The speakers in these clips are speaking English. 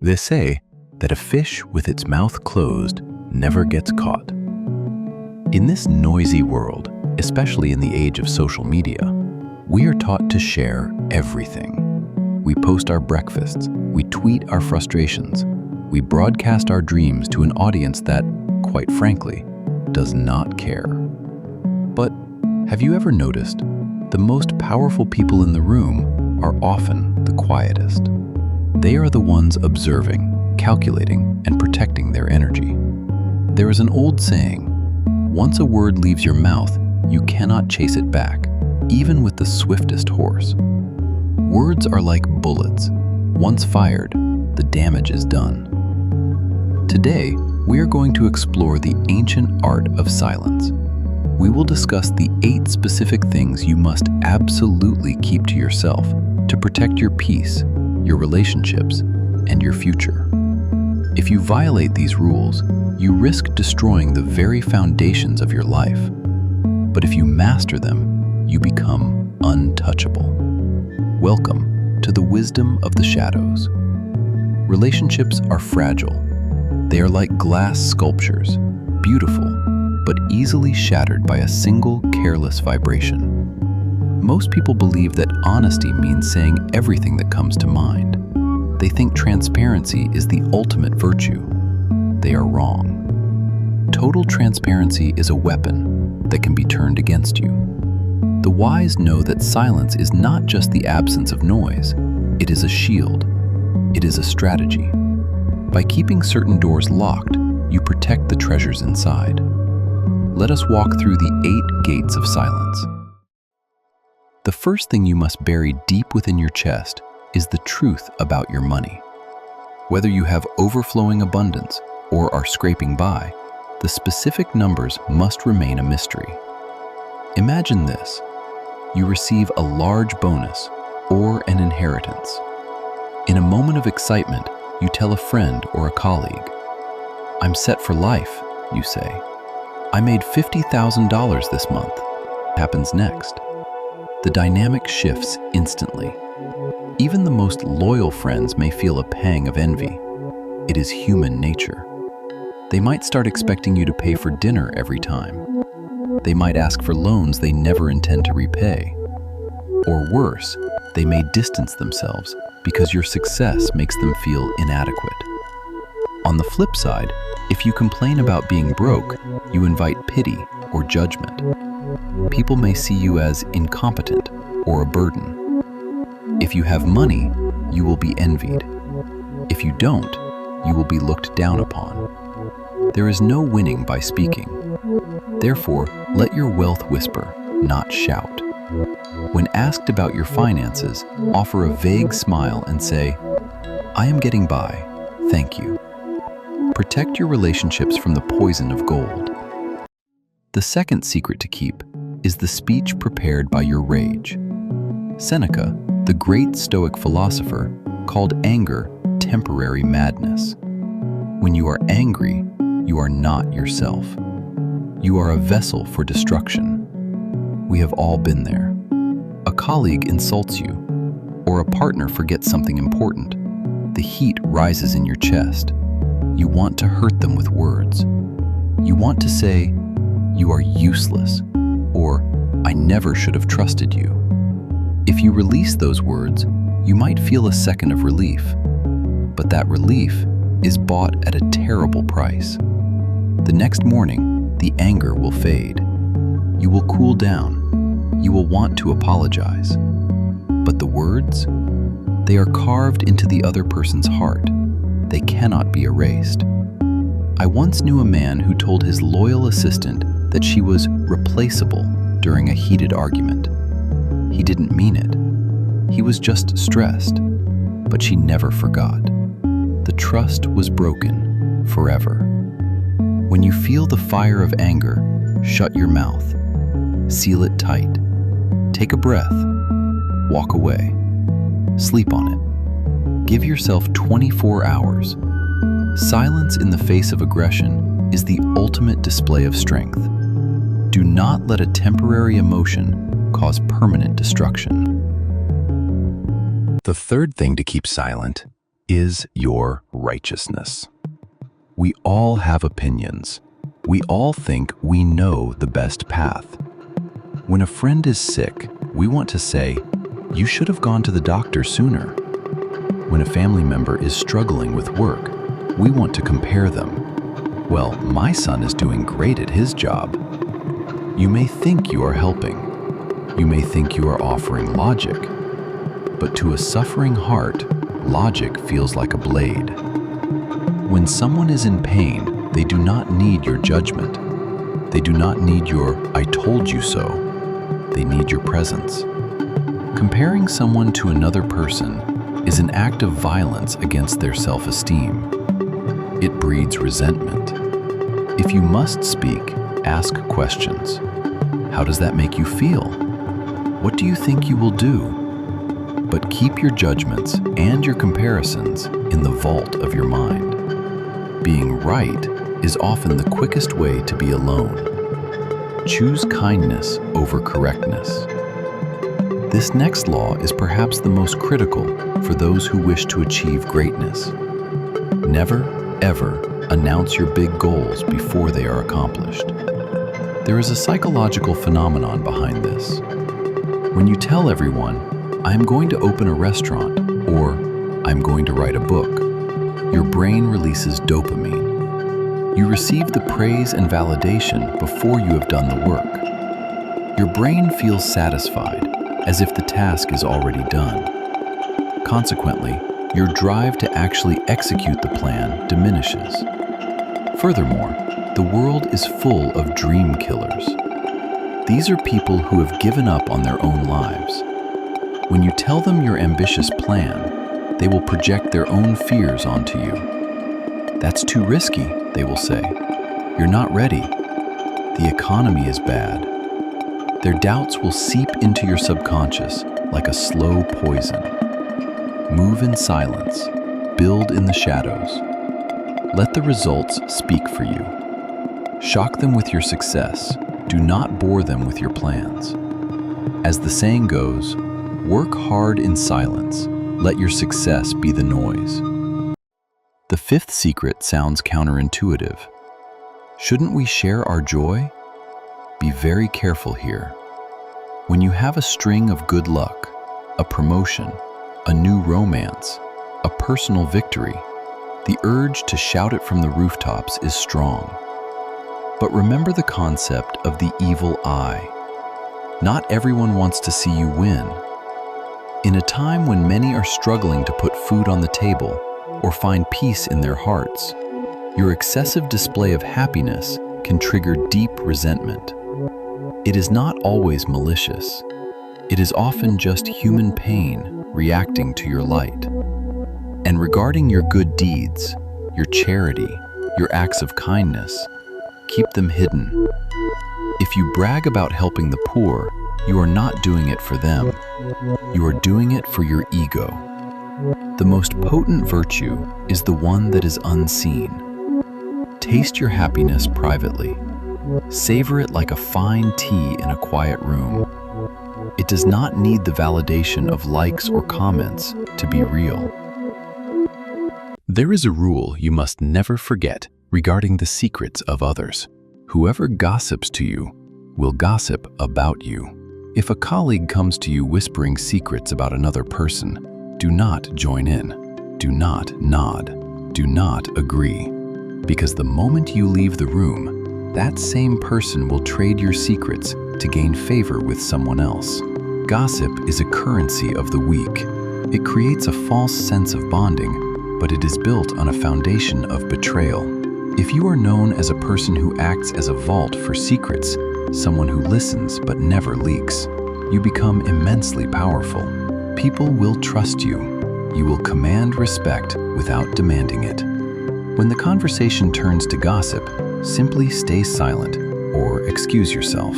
They say that a fish with its mouth closed never gets caught. In this noisy world, especially in the age of social media, we are taught to share everything. We post our breakfasts, we tweet our frustrations, we broadcast our dreams to an audience that, quite frankly, does not care. But have you ever noticed the most powerful people in the room are often the quietest? They are the ones observing, calculating, and protecting their energy. There is an old saying, once a word leaves your mouth, you cannot chase it back, even with the swiftest horse. Words are like bullets. Once fired, the damage is done. Today, we are going to explore the ancient art of silence. We will discuss the 8 specific things you must absolutely keep to yourself to protect your peace, your relationships, and your future. If you violate these rules, you risk destroying the very foundations of your life. But if you master them, you become untouchable. Welcome to the wisdom of the shadows. Relationships are fragile. They are like glass sculptures, beautiful, but easily shattered by a single careless vibration. Most people believe that honesty means saying everything that comes to mind. They think transparency is the ultimate virtue. They are wrong. Total transparency is a weapon that can be turned against you. The wise know that silence is not just the absence of noise, it is a shield. It is a strategy. By keeping certain doors locked, you protect the treasures inside. Let us walk through the 8 gates of silence. The first thing you must bury deep within your chest is the truth about your money. Whether you have overflowing abundance or are scraping by, the specific numbers must remain a mystery. Imagine this. You receive a large bonus or an inheritance. In a moment of excitement, you tell a friend or a colleague. "I'm set for life," you say. "I made $50,000 this month." What happens next? The dynamic shifts instantly. Even the most loyal friends may feel a pang of envy. It is human nature. They might start expecting you to pay for dinner every time. They might ask for loans they never intend to repay. Or worse, they may distance themselves because your success makes them feel inadequate. On the flip side, if you complain about being broke, you invite pity or judgment. People may see you as incompetent or a burden. If you have money, you will be envied. If you don't, you will be looked down upon. There is no winning by speaking. Therefore, let your wealth whisper, not shout. When asked about your finances, offer a vague smile and say, "I am getting by, thank you." Protect your relationships from the poison of gold. The second secret to keep is the speech prepared by your rage. Seneca, the great Stoic philosopher, called anger temporary madness. When you are angry, you are not yourself. You are a vessel for destruction. We have all been there. A colleague insults you, or a partner forgets something important. The heat rises in your chest. You want to hurt them with words. You want to say, "You are useless," or "I never should have trusted you." If you release those words, you might feel a second of relief, but that relief is bought at a terrible price. The next morning, the anger will fade. You will cool down. You will want to apologize. But the words? They are carved into the other person's heart. They cannot be erased. I once knew a man who told his loyal assistant that she was replaceable during a heated argument. He didn't mean it. He was just stressed, but she never forgot. The trust was broken forever. When you feel the fire of anger, shut your mouth. Seal it tight. Take a breath. Walk away. Sleep on it. Give yourself 24 hours. Silence in the face of aggression is the ultimate display of strength. Do not let a temporary emotion cause permanent destruction. The third thing to keep silent is your righteousness. We all have opinions. We all think we know the best path. When a friend is sick, we want to say, "You should have gone to the doctor sooner." When a family member is struggling with work, we want to compare them. "Well, my son is doing great at his job." You may think you are helping. You may think you are offering logic. But to a suffering heart, logic feels like a blade. When someone is in pain, they do not need your judgment. They do not need your "I told you so." They need your presence. Comparing someone to another person is an act of violence against their self-esteem. It breeds resentment. If you must speak, ask questions. How does that make you feel? What do you think you will do? But keep your judgments and your comparisons in the vault of your mind. Being right is often the quickest way to be alone. Choose kindness over correctness. This next law is perhaps the most critical for those who wish to achieve greatness. Never, ever announce your big goals before they are accomplished. There is a psychological phenomenon behind this. When you tell everyone, "I'm going to open a restaurant," or "I'm going to write a book," your brain releases dopamine. You receive the praise and validation before you have done the work. Your brain feels satisfied, as if the task is already done. Consequently, your drive to actually execute the plan diminishes. Furthermore, the world is full of dream killers. These are people who have given up on their own lives. When you tell them your ambitious plan, they will project their own fears onto you. "That's too risky," they will say. "You're not ready. The economy is bad." Their doubts will seep into your subconscious like a slow poison. Move in silence. Build in the shadows. Let the results speak for you. Shock them with your success. Do not bore them with your plans. As the saying goes, work hard in silence. Let your success be the noise. The fifth secret sounds counterintuitive. Shouldn't we share our joy? Be very careful here. When you have a string of good luck, a promotion, a new romance, a personal victory, the urge to shout it from the rooftops is strong. But remember the concept of the evil eye. Not everyone wants to see you win. In a time when many are struggling to put food on the table or find peace in their hearts, your excessive display of happiness can trigger deep resentment. It is not always malicious. It is often just human pain reacting to your light. And regarding your good deeds, your charity, your acts of kindness, keep them hidden. If you brag about helping the poor, you are not doing it for them. You are doing it for your ego. The most potent virtue is the one that is unseen. Taste your happiness privately. Savor it like a fine tea in a quiet room. It does not need the validation of likes or comments to be real. There is a rule you must never forget regarding the secrets of others. Whoever gossips to you will gossip about you. If a colleague comes to you whispering secrets about another person, do not join in. Do not nod. Do not agree. Because the moment you leave the room, that same person will trade your secrets to gain favor with someone else. Gossip is a currency of the weak. It creates a false sense of bonding, but it is built on a foundation of betrayal. If you are known as a person who acts as a vault for secrets, someone who listens but never leaks, you become immensely powerful. People will trust you. You will command respect without demanding it. When the conversation turns to gossip, simply stay silent or excuse yourself.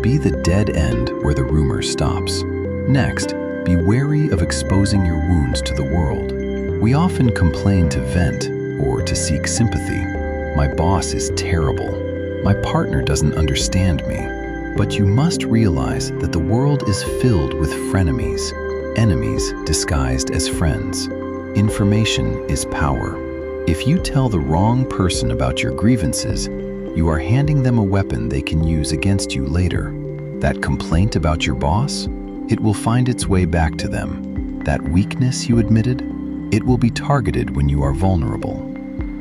Be the dead end where the rumor stops. Next, be wary of exposing your wounds to the world. We often complain to vent or to seek sympathy. My boss is terrible. My partner doesn't understand me. But you must realize that the world is filled with frenemies, enemies disguised as friends. Information is power. If you tell the wrong person about your grievances, you are handing them a weapon they can use against you later. That complaint about your boss, it will find its way back to them. That weakness you admitted, it will be targeted when you are vulnerable.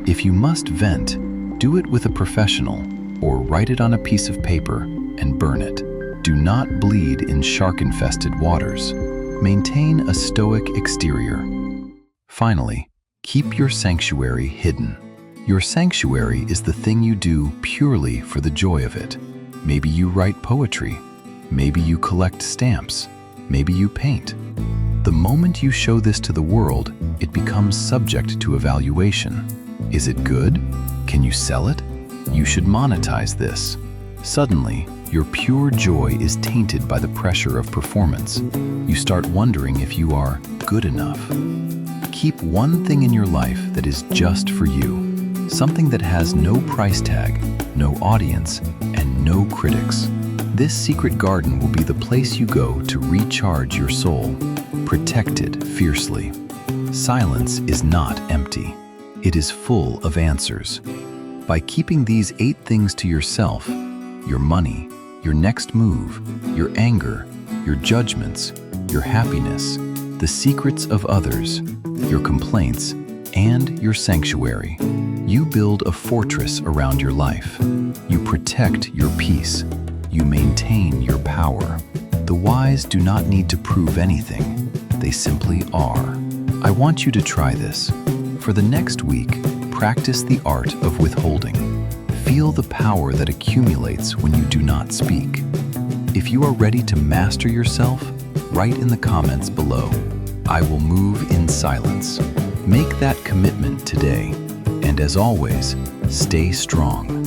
If you must vent, do it with a professional or write it on a piece of paper and burn it. Do not bleed in shark-infested waters. Maintain a stoic exterior. Finally, keep your sanctuary hidden. Your sanctuary is the thing you do purely for the joy of it. Maybe you write poetry. Maybe you collect stamps. Maybe you paint. The moment you show this to the world, it becomes subject to evaluation. Is it good? Can you sell it? You should monetize this. Suddenly, your pure joy is tainted by the pressure of performance. You start wondering if you are good enough. Keep one thing in your life that is just for you. Something that has no price tag, no audience, and no critics. This secret garden will be the place you go to recharge your soul. Protect it fiercely. Silence is not empty. It is full of answers. By keeping these 8 things to yourself, your money, your next move, your anger, your judgments, your happiness, the secrets of others, your complaints, and your sanctuary, you build a fortress around your life. You protect your peace. You maintain your power. The wise do not need to prove anything. They simply are. I want you to try this. For the next week, practice the art of withholding. Feel the power that accumulates when you do not speak. If you are ready to master yourself, write in the comments below. I will move in silence. Make that commitment today. And as always, stay strong.